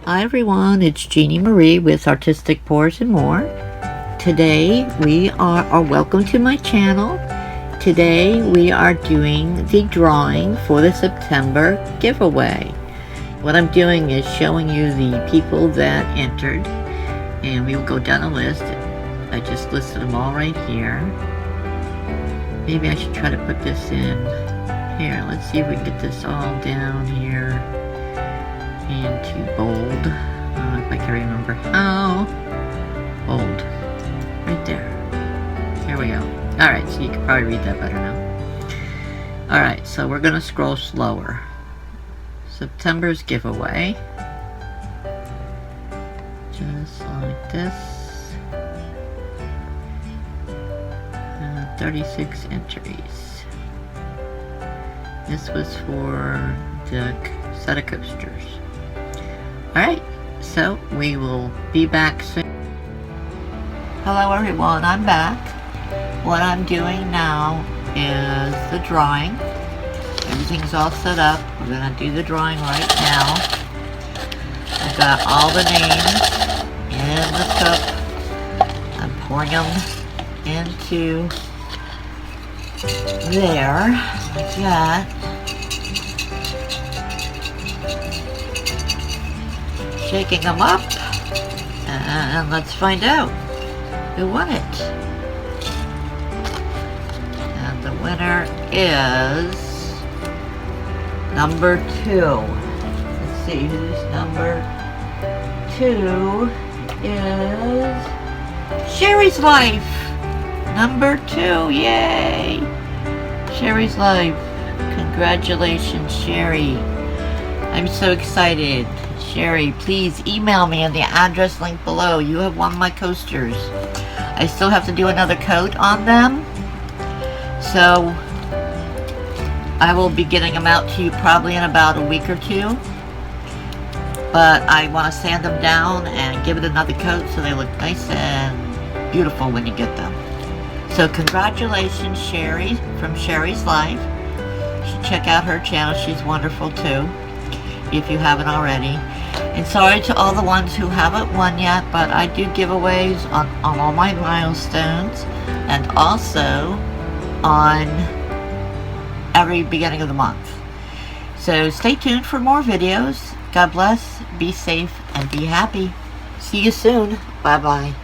Hi everyone, it's Jeannie Marie with Artistic Pours and More. Today we are welcome to my channel. Today we are doing the drawing for the September giveaway. What I'm doing is showing you the people that entered, and we will go down a list. I just listed them all right here. Maybe I should try to put this in here. Let's see if we can get this all down here into bold. If I can remember how. Bold. Right there. There we go. Alright, so you can probably read that better now. Alright, so we're going to scroll slower. September's giveaway. Just like this. 36 entries. This was for the set of coasters. Alright, so we will be back soon. Hello everyone, I'm back. What I'm doing now is the drawing. Everything's all set up. We're going to do the drawing right now. I've got all the names in the cup. I'm pouring them into there, like that. Shaking them up, and let's find out who won it. And the winner is number 2. Let's see who's number 2 is Sherry's Life. Number 2, yay! Sherry's Life. Congratulations, Sherry. I'm so excited. Sherry, please email me on the address link below. You have won my coasters. I still have to do another coat on them, so I will be getting them out to you probably in about a week or 2. But I want to sand them down and give it another coat so they look nice and beautiful when you get them. So congratulations, Sherry from Sherry's Life. You should check out her channel. She's wonderful too, if you haven't already. And sorry to all the ones who haven't won yet, but I do giveaways on all my milestones and also on every beginning of the month. So stay tuned for more videos. God bless, be safe, and be happy. See you soon. Bye-bye.